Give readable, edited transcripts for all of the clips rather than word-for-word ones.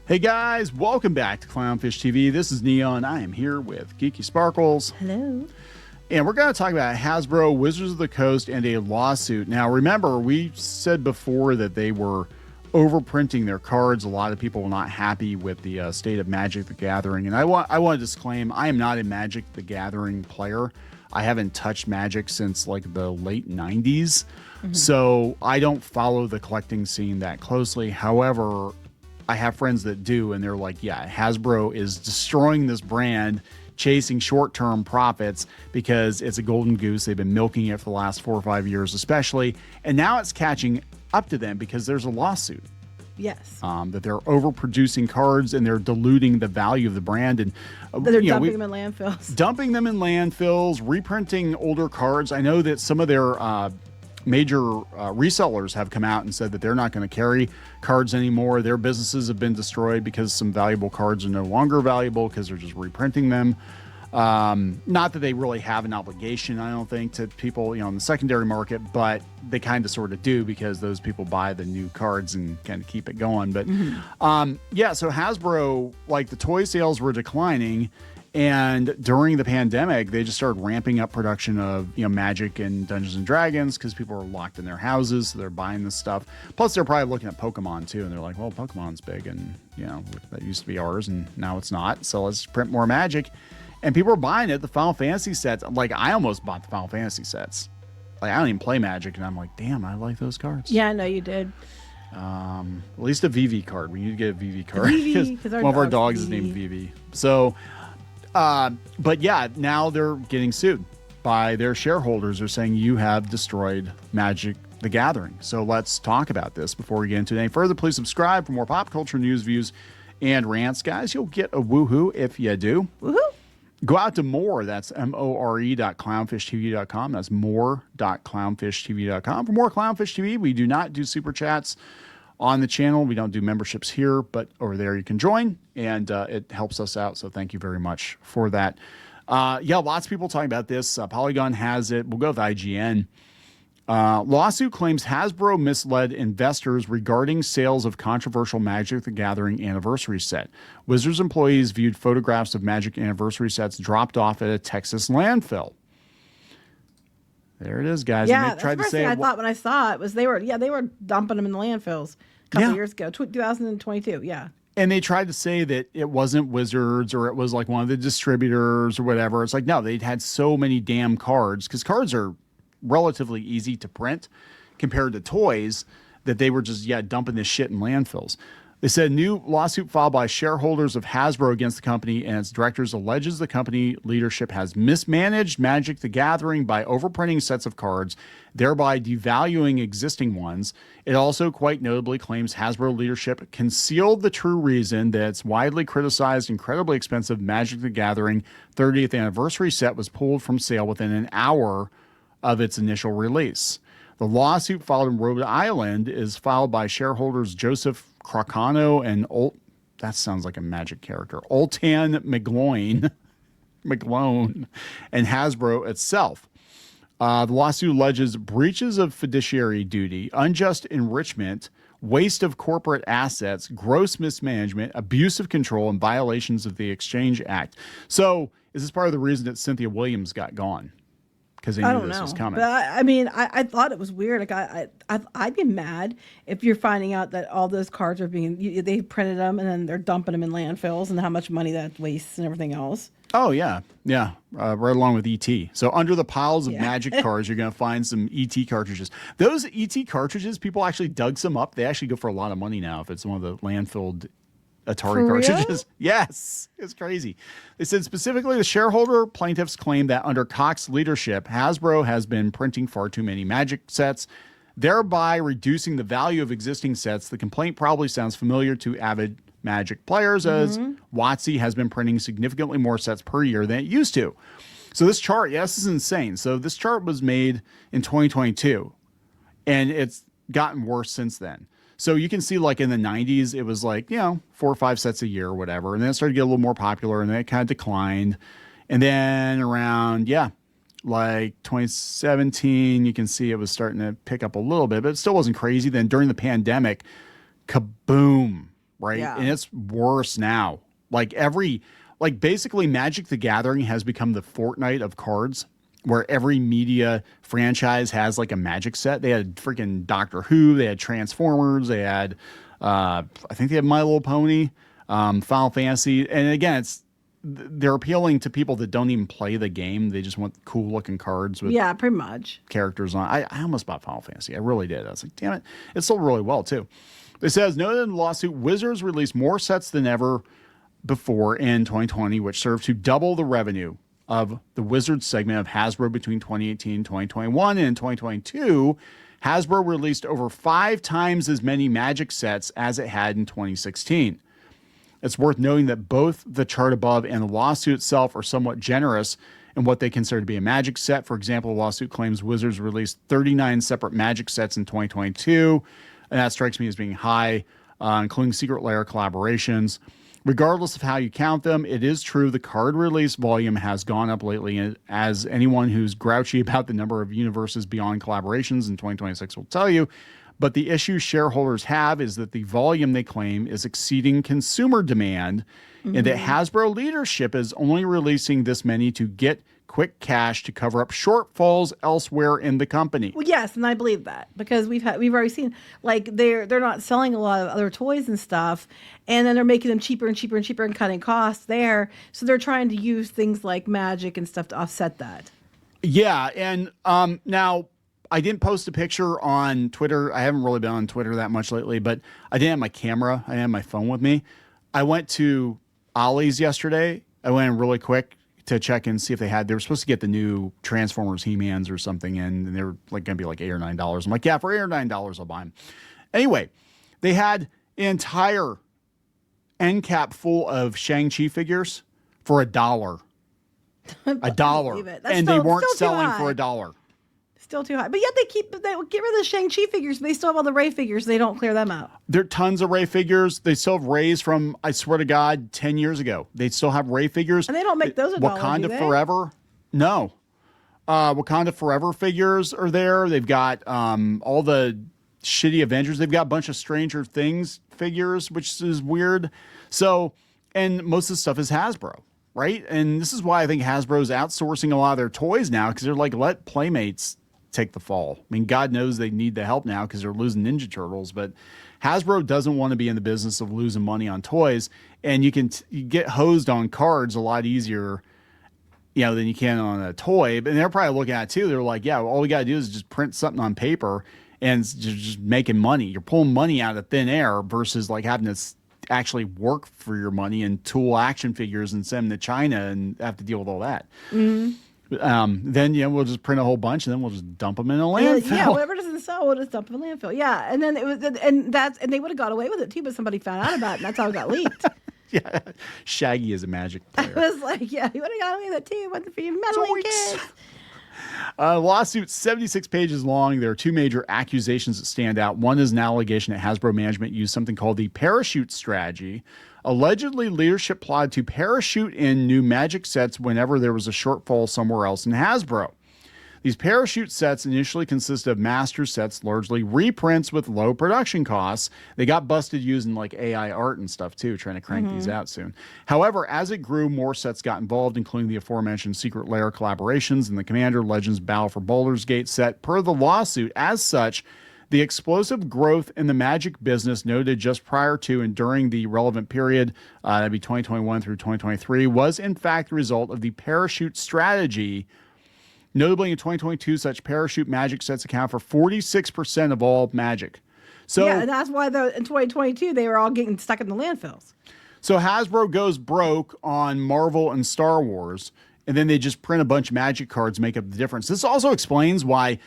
Hey guys, welcome back to Clownfish TV. This is Kneon. I am here with Geeky Sparkles. Hello. And we're going to talk about Hasbro, Wizards of the Coast, and a lawsuit. Now, remember, we said before that they were overprinting their cards. A lot of people were not happy with the state of Magic the Gathering. And I want to disclaim, I am not a Magic the Gathering player. I haven't touched Magic since like the late 90s. So I don't follow the collecting scene that closely. However, I have friends that do, and they're like, yeah, Hasbro is destroying this brand, chasing short-term profits because it's a golden goose. They've been milking it for the last 4 or 5 years especially, and now it's catching up to them because there's a lawsuit. Yes. That they're overproducing cards and they're diluting the value of the brand. And they're dumping them in landfills. Dumping them in landfills, reprinting older cards. I know that some of their major resellers have come out and said that they're not going to carry cards anymore. Their businesses have been destroyed because some valuable cards are no longer valuable because they're just reprinting them. Not that they really have an obligation, I don't think, to people, in the secondary market, but they kind of sort of do because those people buy the new cards and kind of keep it going. But yeah, so Hasbro, like the toy sales were declining. And during the pandemic, they just started ramping up production of, Magic and Dungeons and Dragons because people are locked in their houses, so they're buying this stuff. Plus, they're probably looking at Pokemon too, and they're like, "Well, Pokemon's big, and that used to be ours, and now it's not. So let's print more Magic." And people are buying it. The Final Fantasy sets, like I almost bought the Final Fantasy sets. Like I don't even play Magic, and I'm like, "Damn, I like those cards." Yeah, I know you did. At least a VV card. We need to get a VV card because one of our dogs is named VV. So. But yeah, now they're getting sued by their shareholders. They're saying you have destroyed Magic the Gathering. So let's talk about this before we get into it any further. Please subscribe for more pop culture news, views, and rants, guys. You'll get a woohoo if you do. Woohoo! Go out to more. That's more.clownfishtv.com. That's more.clownfishtv.com. For more Clownfish TV, we do not do super chats on the channel. We don't do memberships here, but over there you can join, and it helps us out. So thank you very much for that. Yeah, lots of people talking about this. Polygon has it. We'll go with IGN. Lawsuit claims Hasbro misled investors regarding sales of controversial Magic the Gathering anniversary set. Wizards employees viewed photographs of Magic anniversary sets dropped off at a Texas landfill. There it is, guys. Yeah, that's the first thing I thought when I saw it was they were dumping them in the landfills a couple years ago, 2022. Yeah. And they tried to say that it wasn't Wizards or it was like one of the distributors or whatever. It's like, no, they'd had so many damn cards because cards are relatively easy to print compared to toys that they were just, dumping this shit in landfills. They said new lawsuit filed by shareholders of Hasbro against the company and its directors alleges the company leadership has mismanaged Magic the Gathering by overprinting sets of cards, thereby devaluing existing ones. It also quite notably claims Hasbro leadership concealed the true reason that its widely criticized, incredibly expensive Magic the Gathering 30th anniversary set was pulled from sale within an hour of its initial release. The lawsuit filed in Rhode Island is filed by shareholders Joseph Crocano and that sounds like a Magic character, Oltan McGloin and Hasbro itself. The lawsuit alleges breaches of fiduciary duty, unjust enrichment, waste of corporate assets, gross mismanagement, abuse of control, and violations of the Exchange Act. So is this part of the reason that Cynthia Williams got gone? Because they knew this was coming. But I thought it was weird. Like I'd be mad if you're finding out that all those cards are they printed them and then they're dumping them in landfills and how much money that wastes and everything else. Oh yeah, yeah. Right along with ET. So under the piles of Magic cards, you're going to find some ET cartridges. Those ET cartridges, people actually dug some up. They actually go for a lot of money now if it's one of the landfilled Atari cartridges. Yes, it's crazy. They said specifically the shareholder plaintiffs claim that under Cox's leadership, Hasbro has been printing far too many Magic sets, thereby reducing the value of existing sets. The complaint probably sounds familiar to avid Magic players as WotC has been printing significantly more sets per year than it used to. So this chart, this is insane. So this chart was made in 2022 and it's gotten worse since then. So you can see like in the 90s, it was like, 4 or 5 sets a year or whatever. And then it started to get a little more popular and then it kind of declined. And then around, like 2017, you can see it was starting to pick up a little bit, but it still wasn't crazy. Then during the pandemic, kaboom, right? Yeah. And it's worse now. Like basically Magic the Gathering has become the Fortnite of cards, where every media franchise has like a Magic set. They had freaking Doctor Who, they had Transformers, they had, I think they had My Little Pony, Final Fantasy. And again, they're appealing to people that don't even play the game. They just want cool looking cards with Yeah, pretty much. characters on. I almost bought Final Fantasy. I really did. I was like, damn it. It sold really well too. It says, noted in the lawsuit, Wizards released more sets than ever before in 2020, which served to double the revenue of the Wizards segment of Hasbro between 2018 and 2021. And in 2022, Hasbro released over 5 times as many Magic sets as it had in 2016. It's worth noting that both the chart above and the lawsuit itself are somewhat generous in what they consider to be a Magic set. For example, the lawsuit claims Wizards released 39 separate Magic sets in 2022, and that strikes me as being high, including Secret Lair collaborations. Regardless of how you count them, it is true the card release volume has gone up lately, as anyone who's grouchy about the number of universes beyond collaborations in 2026 will tell you. But the issue shareholders have is that the volume they claim is exceeding consumer demand, and that Hasbro leadership is only releasing this many to get quick cash to cover up shortfalls elsewhere in the company. Well, yes, and I believe that because we've already seen like they're not selling a lot of other toys and stuff, and then they're making them cheaper and cheaper and cheaper and cutting costs there. So they're trying to use things like Magic and stuff to offset that. Yeah, and now I didn't post a picture on Twitter. I haven't really been on Twitter that much lately, but I didn't have my camera. I didn't have my phone with me. I went to Ollie's yesterday. I went in really quick to check and see if they were supposed to get the new Transformers He-Mans or something in, and they were like going to be like $8 or $9. I'm like, yeah, for $8 or $9, I'll buy them. Anyway, they had an entire end cap full of Shang-Chi figures for $1. $1. And they weren't selling for $1. Still too high. But yet they get rid of the Shang-Chi figures. They still have all the Rey figures. They don't clear them out. There are tons of Rey figures. They still have Reys from, I swear to God, 10 years ago. They still have Rey figures. And they don't make those $1, Wakanda do they? Forever. No. Wakanda Forever figures are there. They've got all the shitty Avengers. They've got a bunch of Stranger Things figures, which is weird. So, and most of the stuff is Hasbro, right? And this is why I think Hasbro's outsourcing a lot of their toys now, because they're like, let Playmates take the fall. I mean, God knows they need the help now because they're losing Ninja Turtles, but Hasbro doesn't want to be in the business of losing money on toys, and you get hosed on cards a lot easier, than you can on a toy. But they're probably looking at it too. They're like, yeah, all we got to do is just print something on paper and just making money. You're pulling money out of thin air versus like having to actually work for your money and tool action figures and send them to China and have to deal with all that. Mm-hmm. Then we'll just print a whole bunch and then we'll just dump them in a landfill. Yeah, whatever doesn't sell, we'll just dump them in a landfill. Yeah, and then it was, and they would have got away with it too, but somebody found out about it, and that's how it got leaked. Yeah, Shaggy is a Magic player. I was like, yeah, he would have got away with it too. Wasn't for you meddling kids. Lawsuit 76 pages long. There are 2 major accusations that stand out. One is an allegation that Hasbro management used something called the parachute strategy. Allegedly, leadership plotted to parachute in new Magic sets whenever there was a shortfall somewhere else in Hasbro. These parachute sets initially consisted of master sets, largely reprints with low production costs. They got busted using like AI art and stuff too, trying to crank these out soon. However, as it grew, more sets got involved, including the aforementioned Secret Lair collaborations and the Commander Legends Battle for Baldur's Gate set. Per the lawsuit, as such, the explosive growth in the Magic business noted just prior to and during the relevant period, that'd be 2021 through 2023, was in fact the result of the parachute strategy. Notably, in 2022, such parachute Magic sets account for 46% of all Magic. So yeah, and that's why in 2022 they were all getting stuck in the landfills. So Hasbro goes broke on Marvel and Star Wars, and then they just print a bunch of Magic cards, make up the difference. This also explains why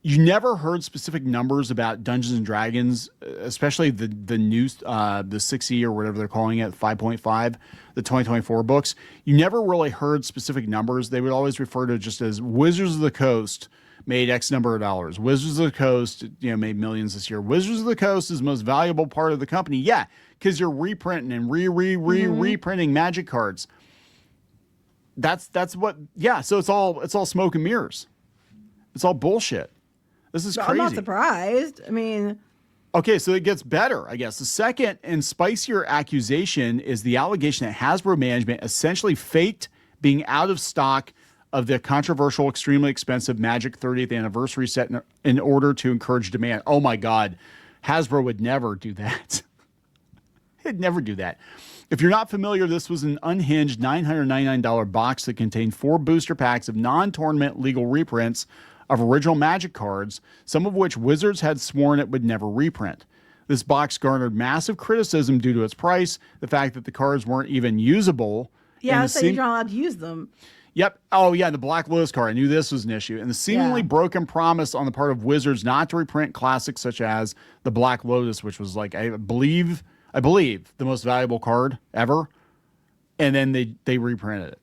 you never heard specific numbers about Dungeons and Dragons, especially the new the 6E or whatever they're calling it, 5.5, the 2024 books. You never really heard specific numbers. They would always refer to it just as Wizards of the Coast made X number of dollars. Wizards of the Coast, made millions this year. Wizards of the Coast is the most valuable part of the company. Yeah, because you're reprinting and reprinting Magic cards. That's what. Yeah, so it's all smoke and mirrors. It's all bullshit. This is crazy. I'm not surprised. I mean, Okay, so it gets better, I guess. The second and spicier accusation is the allegation that Hasbro management essentially faked being out of stock of the controversial, extremely expensive Magic 30th anniversary set in order to encourage demand. Oh my God, Hasbro would never do that. It'd never do that. If you're not familiar, this was an unhinged $999 box that contained 4 booster packs of non-tournament legal reprints of original Magic cards, some of which Wizards had sworn it would never reprint. This box garnered massive criticism due to its price, the fact that the cards weren't even usable. Yeah, so you're not allowed to use them. Yep. Oh, yeah, the Black Lotus card. I knew this was an issue. And the seemingly broken promise on the part of Wizards not to reprint classics such as the Black Lotus, which was like, I believe, the most valuable card ever. And then they reprinted it.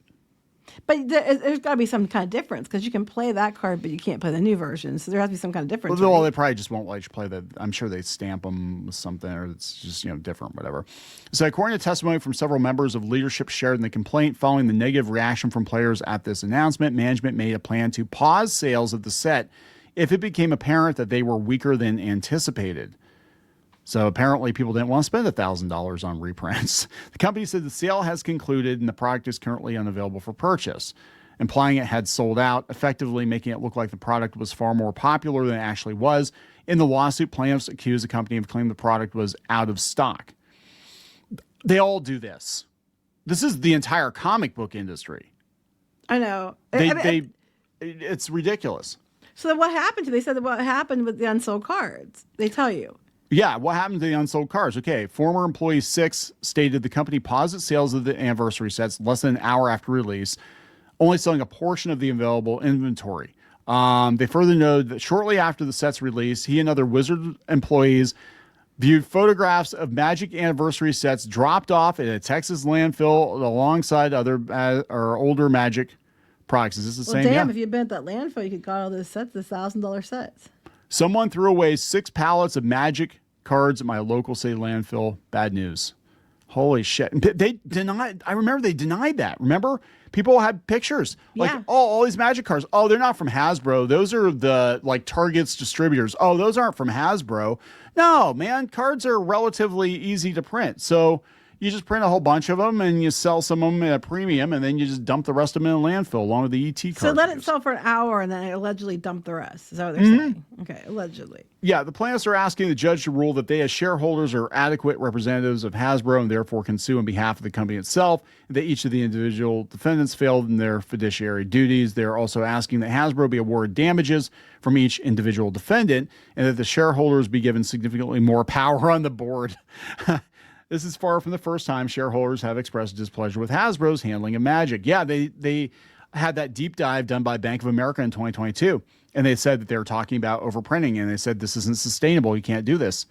But there's got to be some kind of difference because you can play that card, but you can't play the new version. So there has to be some kind of difference. Well, right? they probably just won't let you play the. I'm sure they stamp them with something, or it's just different, whatever. So, according to testimony from several members of leadership shared in the complaint, following the negative reaction from players at this announcement, management made a plan to pause sales of the set if it became apparent that they were weaker than anticipated. So apparently people didn't want to spend $1,000 on reprints. The company said the sale has concluded and the product is currently unavailable for purchase, implying it had sold out, effectively making it look like the product was far more popular than it actually was. In the lawsuit, plaintiffs accused the company of claiming the product was out of stock. They all do this. This is the entire comic book industry. I know. It's ridiculous. So then what happened to? They said that what happened with the unsold cards. They tell you. Yeah, what happened to the unsold cards? Okay, former employee 6 stated the company paused its sales of the anniversary sets less than an hour after release, only selling a portion of the available inventory. They further noted that shortly after the set's release, he and other Wizard employees viewed photographs of Magic anniversary sets dropped off at a Texas landfill alongside other or older Magic products. Is this the same? Damn, if you'd been at that landfill, you could got all those sets, the $1,000 sets. Someone threw away 6 pallets of Magic cards at my local city landfill. Bad news. Holy shit. They denied. I remember they denied that. Remember? People had pictures. Like, all these Magic cards. Oh, they're not from Hasbro. Those are the, Target's distributors. Oh, those aren't from Hasbro. No, man. Cards are relatively easy to print. So you just print a whole bunch of them and you sell some of them at a premium and then you just dump the rest of them in a landfill along with the ET cards. So let it sell for an hour and then allegedly dump the rest. Is that what they're saying? Okay, allegedly. Yeah, the plaintiffs are asking the judge to rule that they as shareholders are adequate representatives of Hasbro and therefore can sue on behalf of the company itself, and that each of the individual defendants failed in their fiduciary duties. They're also asking that Hasbro be awarded damages from each individual defendant and that the shareholders be given significantly more power on the board. This is far from the first time shareholders have expressed displeasure with Hasbro's handling of Magic. Yeah, they had that deep dive done by Bank of America in 2022, and they said that they were talking about overprinting, and they said this isn't sustainable. You can't do this.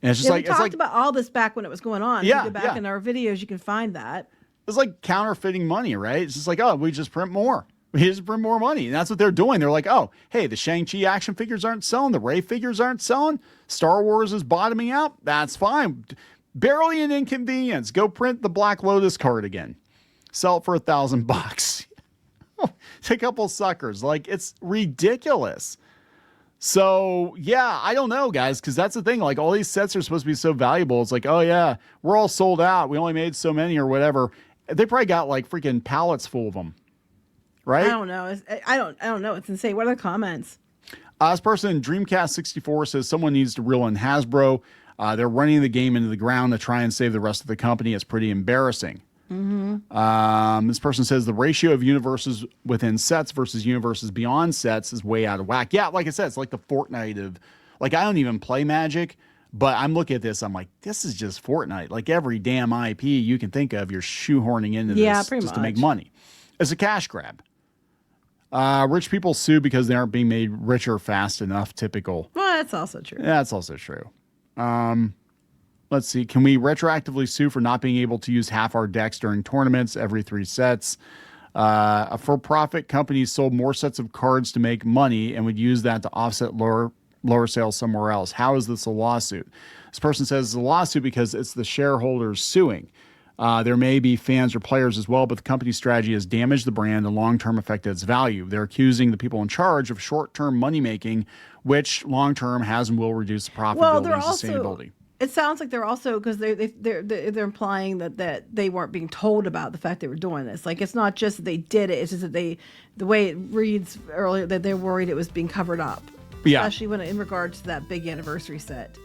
And it's just we talked about all this back when it was going on. Yeah, you go back in our videos, you can find that. It's like counterfeiting money, right? It's just like, oh, we just print more. We just print more money. And that's what they're doing. They're like, oh, hey, the Shang-Chi action figures aren't selling. The Rey figures aren't selling. Star Wars is bottoming out. That's fine. Barely an inconvenience. Go print the Black Lotus card again. Sell it for $1,000. It's a couple suckers. Like, it's ridiculous. So, yeah, I don't know, guys, because that's the thing. Like, all these sets are supposed to be so valuable. It's like, oh, yeah, we're all sold out. We only made so many or whatever. They probably got, like, freaking pallets full of them. Right? I don't know. I don't know. It's insane. What are the comments? This person, Dreamcast64, says someone needs to reel in Hasbro. They're running the game into the ground to try and save the rest of the company. It's pretty embarrassing. This person says the ratio of universes within sets versus universes beyond sets is way out of whack. Yeah, like I said, it's like the Fortnite of, like, I don't even play Magic, but I'm looking at this, I'm like, this is just Fortnite. Like, every damn IP you can think of, you're shoehorning into this just to make money. It's a cash grab. Rich people sue because they aren't being made richer fast enough. Typical. Well, that's also true. That's also true. Let's see. Can we retroactively sue for not being able to use half our decks during tournaments every 3 sets? A for-profit company sold more sets of cards to make money and would use that to offset lower sales somewhere else. How is this a lawsuit? This person says it's a lawsuit because it's the shareholders suing. There may be fans or players as well, but the company's strategy has damaged the brand and long-term affected its value. They're accusing the people in charge of short-term money-making, which long-term has and will reduce the profitability Well, they're and also. sustainability. It sounds like they're also because they're implying that they weren't being told about the fact they were doing this. Like it's not just that they did it; it's just that the way it reads earlier that they're worried it was being covered up. Yeah. Especially when in regards to that big anniversary set.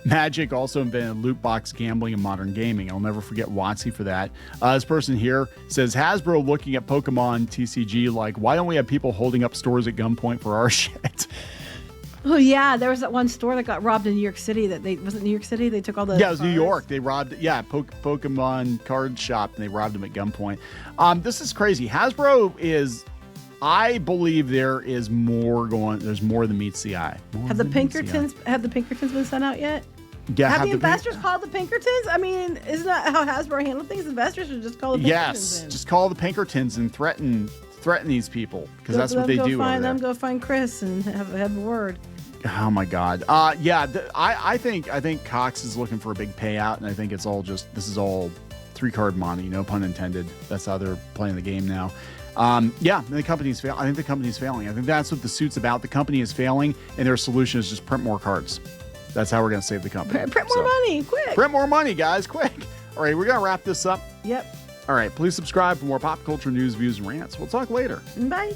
Magic also invented loot box gambling in modern gaming. I'll never forget WotC for that. This person here says, Hasbro looking at Pokemon TCG like, why don't we have people holding up stores at gunpoint for our shit? Oh yeah, there was that one store that got robbed in New York City. Was it New York City? They took all the Yeah, it was New cards? York. They robbed Pokemon card shop and they robbed them at gunpoint. This is crazy. Hasbro is, I believe there is more going. There's more than meets the eye. Have the Pinkertons been sent out yet? Yeah, Have the investors called the Pinkertons? I mean, isn't that how Hasbro handled things? Investors should just call the Pinkertons. Yes, in. just call the Pinkertons and threaten these people because that's what they do over there. Go find Chris and have a word. Oh my God. I think Cox is looking for a big payout, and I think it's all this is all 3-card money, no pun intended. That's how they're playing the game now. The company's I think the company's failing. I think that's what the suit's about. The company is failing, and their solution is just print more cards. That's how we're going to save the company. Print more money, quick. Print more money, guys, quick. All right, we're going to wrap this up. Yep. All right, please subscribe for more pop culture news, views, and rants. We'll talk later. Bye.